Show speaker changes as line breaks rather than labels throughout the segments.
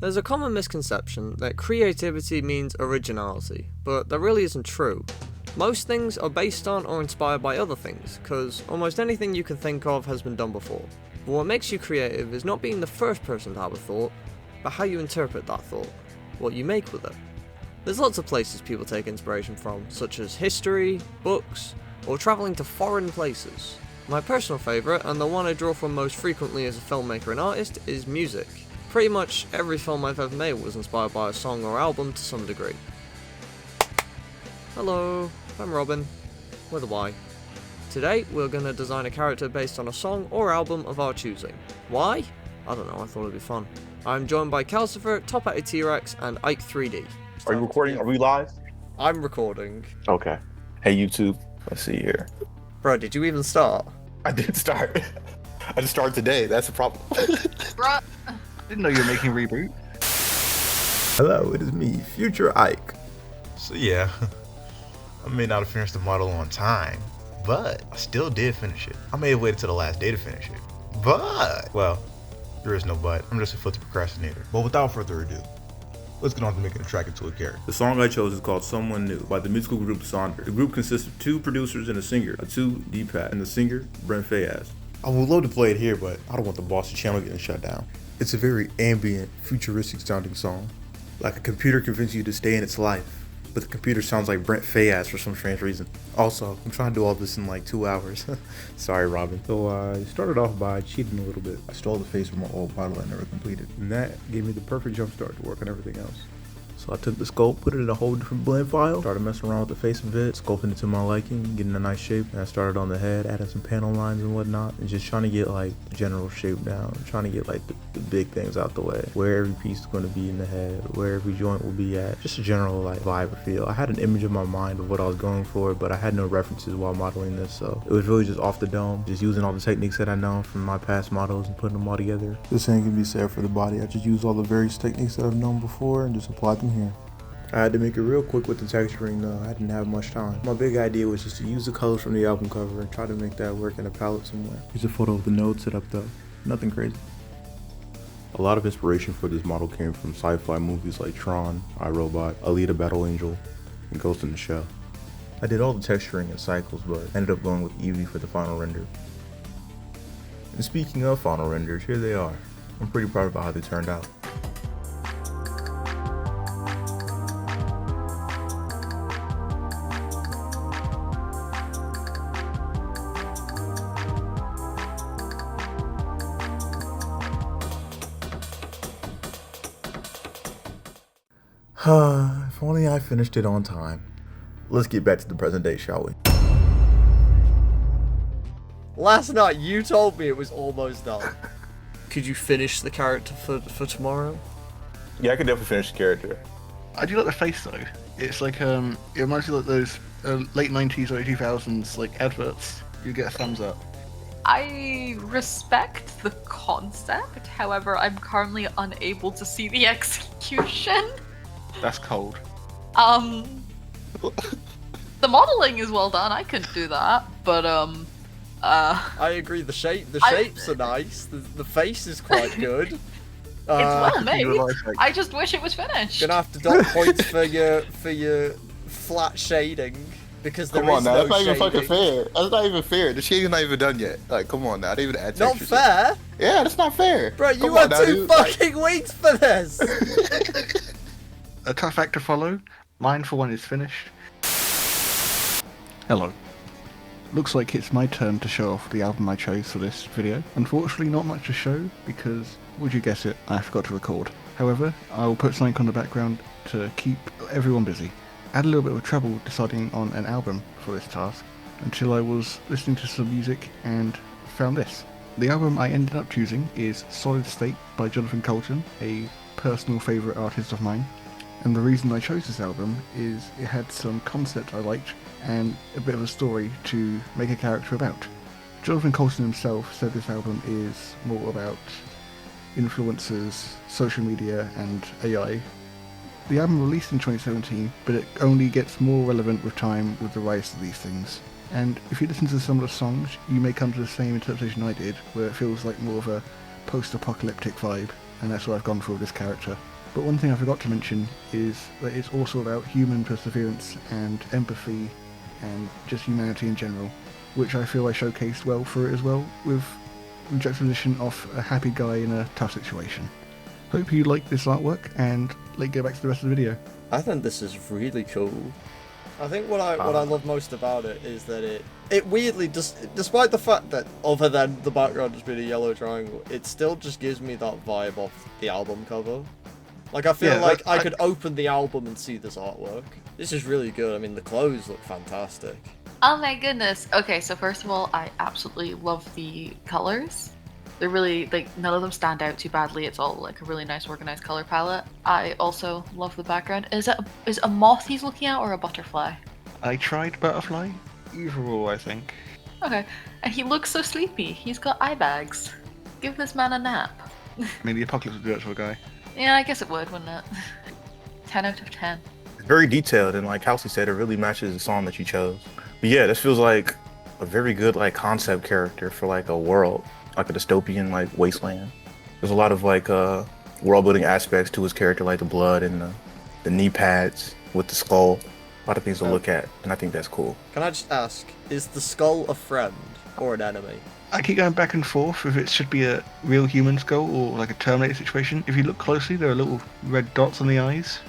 There's a common misconception that creativity means originality, but that really isn't true. Most things are based on or inspired by other things, because almost anything you can think of has been done before. But what makes you creative is not being the first person to have a thought, but how you interpret that thought, what you make with it. There's lots of places people take inspiration from, such as history, books, or travelling to foreign places. My personal favourite, and the one I draw from most frequently as a filmmaker and artist, is music. Pretty much every film I've ever made was inspired by a song or album to some degree. Hello, I'm Robyn, with a Y. Today we're going to design a character based on a song or album of our choosing. Why? I don't know, I thought it'd be fun. I'm joined by Calcifer, TophattedTrex, and Ike3D.
Are you recording? Are we live?
I'm recording.
Okay. Hey YouTube, let's see here.
Bro, did you even start?
I did start. I just started today, that's the problem.
Bruh. Didn't know you were making a reboot.
Hello, it is me, Future Ike.
So yeah, I may not have finished the model on time, but I still did finish it. I may have waited till the last day to finish it, but, well, there is no but. I'm just a filthy procrastinator. But without further ado, let's get on to making the track into a character.
The song I chose is called Someone New by the musical group Sonder. The group consists of 2 producers and a singer, a 2 Pat, and the singer, Brent Fayaz.
I would love to play it here, but I don't want the Boston channel getting shut down.
It's a very ambient, futuristic sounding song. Like a computer convinces you to stay in its life, but the computer sounds like Brent Fayaz for some strange reason. Also, I'm trying to do all this in like 2 hours. Sorry, Robyn.
So I started off by cheating a little bit. I stole the face from an old model I never completed, and that gave me the perfect jump start to work on everything else.
So I took the sculpt, put it in a whole different blend file, started messing around with the face of it, sculpting it to my liking, getting a nice shape, and I started on the head, adding some panel lines and whatnot, and just trying to get like the general shape down, trying to get like the big things out the way, where every piece is going to be in the head, where every joint will be at, just a general like vibe or feel. I had an image in my mind of what I was going for, but I had no references while modeling this, so it was really just off the dome, just using all the techniques that I know from my past models and putting them all together.
The same can be said for the body. I just used all the various techniques that I've known before and just applied them here.
I had to make it real quick with the texturing though, I didn't have much time. My big idea was just to use the colors from the album cover and try to make that work in a palette somewhere.
Here's a photo of the node set up though. Nothing crazy.
A lot of inspiration for this model came from sci-fi movies like Tron, iRobot, Alita Battle Angel, and Ghost in the Shell. I did all the texturing in cycles, but ended up going with Eevee for the final render. And speaking of final renders, here they are. I'm pretty proud about how they turned out. If only I finished it on time. Let's get back to the present day, shall we?
Last night you told me it was almost done. Could you finish the character for tomorrow?
Yeah, I could definitely finish the character.
I do like the face though. It's like it reminds me of like those late 90s, early 2000s like adverts. You get a thumbs up.
I respect the concept, however, I'm currently unable to see the execution.
That's cold.
The modeling is well done, I couldn't do that, but
I agree, the shapes are nice, the face is quite good.
It's well made.
Like,
I just wish it was finished.
Gonna have to dock points for your flat shading, because there
come on
is
now,
no
that's not even
shading.
fucking fair. That's not even fair. The shading's not even done yet. Like, come on now, I didn't even add
Not
textures.
fair?
Yeah, that's not fair.
Bro, you
Come
had
on now,
2
dude.
fucking weeks for this!
a tough act to follow. Mine for one is finished. Hello. Looks like it's my turn to show off the album I chose for this video. Unfortunately not much to show because, would you guess it, I forgot to record. However, I will put something on the background to keep everyone busy. I had a little bit of trouble deciding on an album for this task until I was listening to some music and found this. The album I ended up choosing is Solid State by Coulton, a personal favourite artist of mine. And the reason I chose this album is it had some concept I liked and a bit of a story to make a character about. Coulton himself said this album is more about influencers, social media and AI. The album released in 2017, but it only gets more relevant with time with the rise of these things. And if you listen to some of the songs, you may come to the same interpretation I did, where it feels like more of a post-apocalyptic vibe. and that's what I've gone for with this character. But one thing I forgot to mention is that it's also about human perseverance and empathy and just humanity in general, which I feel I showcased well for it as well, with the juxtaposition of a happy guy in a tough situation. Hope you like this artwork, and let's go back to the rest of the video.
I think this is really cool. I think what I love most about it is that it weirdly, despite the fact that other than the background just being a yellow triangle, it still just gives me that vibe of the album cover. Like, I feel like I could open the album and see this artwork. This is really good. I mean, the clothes look fantastic.
Oh my goodness. Okay, so first of all, I absolutely love the colors. They're really, like, none of them stand out too badly. It's all, like, a really nice organized color palette. I also love the background. Is a moth he's looking at or a butterfly?
I tried butterfly. Either or, I think.
Okay. And he looks so sleepy. He's got eye bags. Give this man a nap.
I mean, the apocalypse would do that to a guy.
Yeah, I guess it would, wouldn't it? 10 out of 10.
It's very detailed, and like Kelsey said, it really matches the song that you chose. But yeah, this feels like a very good like concept character for like a world, like a dystopian like wasteland. There's a lot of like world building aspects to his character, like the blood and the knee pads with the skull. A lot of things to look at, and I think that's cool.
Can I just ask, is the skull a friend or an enemy?
I keep going back and forth if it should be a real human skull or like a Terminator situation. If you look closely, there are little red dots on the eyes.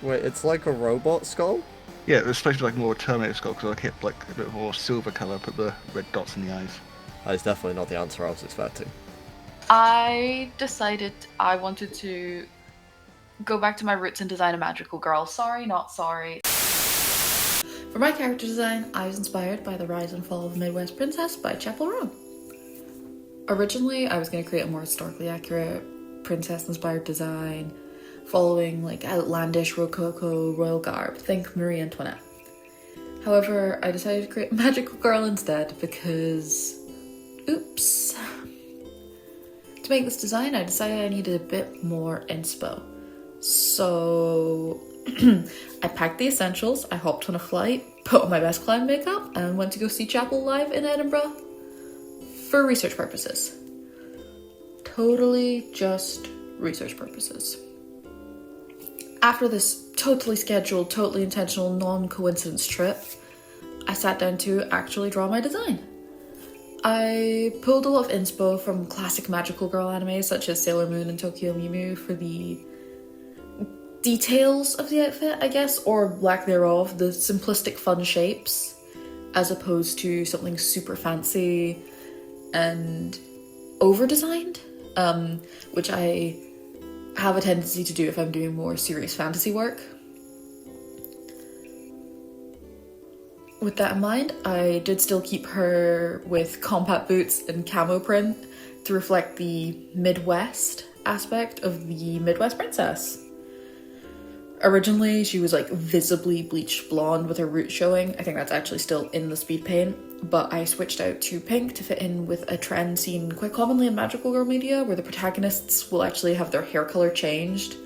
Wait, it's like a robot skull?
Yeah, it was supposed to be like more a Terminator skull because I kept like a bit more silver colour, put the red dots in the eyes.
That is definitely not the answer I was expecting.
I decided I wanted to go back to my roots and design a magical girl. Sorry, not sorry. For my character design, I was inspired by The Rise and Fall of the Midwest Princess by Chappell Roan. Originally, I was going to create a more historically accurate princess-inspired design, following like outlandish Rococo royal garb, think Marie Antoinette. However, I decided to create a magical girl instead because, oops. To make this design, I decided I needed a bit more inspo. So I packed the essentials, I hopped on a flight, put on my best clown makeup, and went to go see Chappell live in Edinburgh for research purposes. Totally just research purposes. After this totally scheduled, totally intentional, non-coincidence trip, I sat down to actually draw my design. I pulled a lot of inspo from classic magical girl anime such as Sailor Moon and Tokyo Mew Mew for the details of the outfit, I guess, or lack thereof, the simplistic fun shapes, as opposed to something super fancy and over-designed, which I have a tendency to do if I'm doing more serious fantasy work. With that in mind, I did still keep her with combat boots and camo print to reflect the Midwest aspect of the Midwest princess. Originally, she was like visibly bleached blonde with her roots showing. I think that's actually still in the speed paint, but I switched out to pink to fit in with a trend seen quite commonly in magical girl media where the protagonists will actually have their hair color changed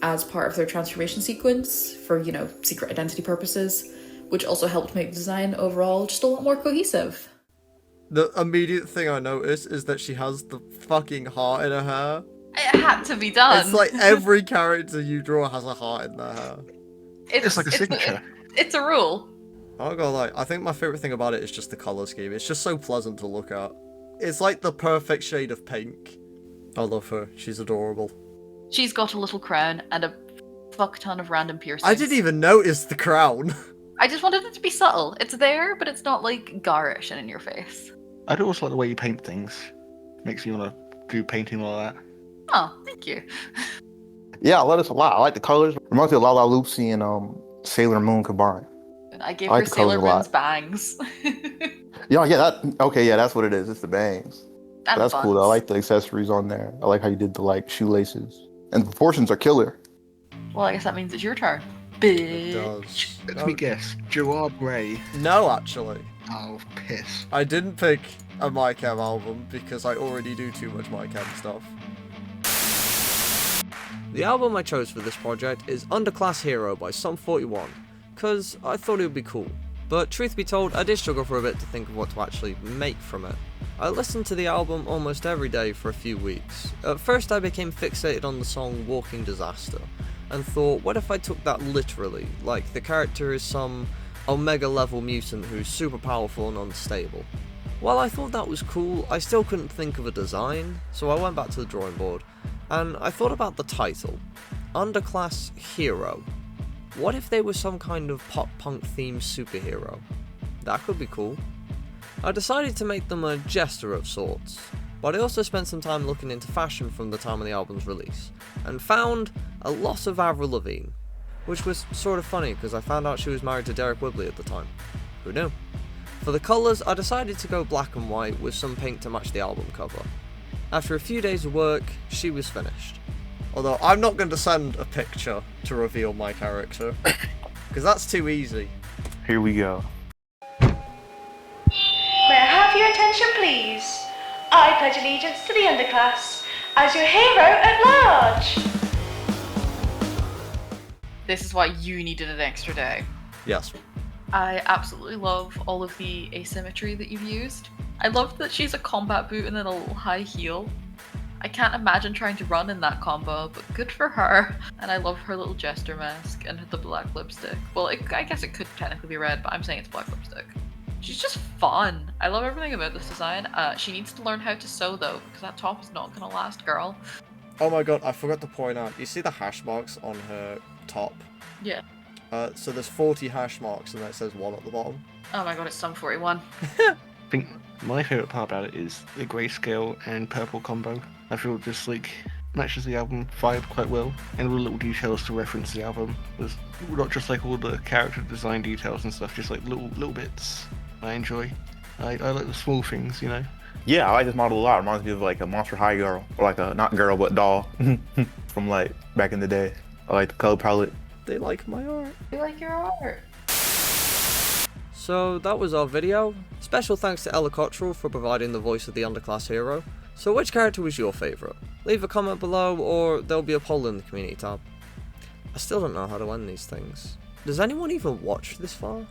as part of their transformation sequence for, you know, secret identity purposes, which also helped make the design overall just a lot more cohesive.
The immediate thing I noticed is that she has the fucking heart in her hair.
It had to be done.
It's like every character you draw has a heart in their hair.
It's like a signature.
It's a rule.
I'm not gonna lie, I think my favourite thing about it is just the colour scheme. It's just so pleasant to look at. It's like the perfect shade of pink. I love her. She's adorable.
She's got a little crown and a fuck ton of random piercings.
I didn't even notice the crown.
I just wanted it to be subtle. It's there, but it's not like garish and in your face.
I do also like the way you paint things. Makes me want to do painting and all that.
Oh, thank you.
Yeah, I love this a lot. I like the colors. Reminds me of Lala Lucy and Sailor Moon combined.
And I gave
I like
her
the colors
Sailor
a lot.
Moon's bangs.
Yeah, that's what it is. It's the bangs.
And
That's cool though. I
buns.
like the accessories on there. I like how you did the like shoelaces. And the proportions are killer.
Well, I guess that means it's your turn.
It
Bitch.
does.
Let me guess. Gerard Way.
No, actually.
Oh, piss.
I didn't pick a My Chem album because I already do too much My Chem stuff. The album I chose for this project is Underclass Hero by Sum 41, because I thought it would be cool. But truth be told, I did struggle for a bit to think of what to actually make from it. I listened to the album almost every day for a few weeks. At first I became fixated on the song Walking Disaster, and thought, what if I took that literally, like the character is some Omega level mutant who's super powerful and unstable. While I thought that was cool, I still couldn't think of a design, so I went back to the drawing board, and I thought about the title, Underclass Hero. What if they were some kind of pop-punk themed superhero? That could be cool. I decided to make them a jester of sorts, but I also spent some time looking into fashion from the time of the album's release, and found a lot of Avril Lavigne, which was sort of funny because I found out she was married to Derek Whibley at the time. Who knew? For the colours, I decided to go black and white with some pink to match the album cover. After a few days of work, she was finished. Although I'm not going to send a picture to reveal my character, because that's too easy.
Here we go.
May I have your attention, please? I pledge allegiance to the Underclass as your hero at large.
This is why you needed an extra day.
Yes.
I absolutely love all of the asymmetry that you've used. I love that she's a combat boot and then a little high heel. I can't imagine trying to run in that combo, but good for her. And I love her little jester mask and the black lipstick. Well, I guess it could technically be red, but I'm saying it's black lipstick. She's just fun. I love everything about this design. She needs to learn how to sew though, because that top is not gonna last, girl.
Oh my god, I forgot to point out, you see the hash marks on her top?
Yeah.
So there's 40 hash marks and then it says 1 at the bottom.
Oh my god, it's Sum 41.
I think my favourite part about it is the grayscale and purple combo. I feel just like matches the album vibe quite well, and all the little details to reference the album. There's not just like all the character design details and stuff, just like little bits I enjoy. I like the small things, you know.
Yeah, I like this model a lot. It reminds me of like a Monster High girl, or like a not girl but doll from like back in the day. I like the color palette.
They like my art.
I like your art.
So that was our video. Special thanks to Ella Cottrell for providing the voice of the Underclass hero. So which character was your favourite? Leave a comment below, or there'll be a poll in the community tab. I still don't know how to end these things. Does anyone even watch this far?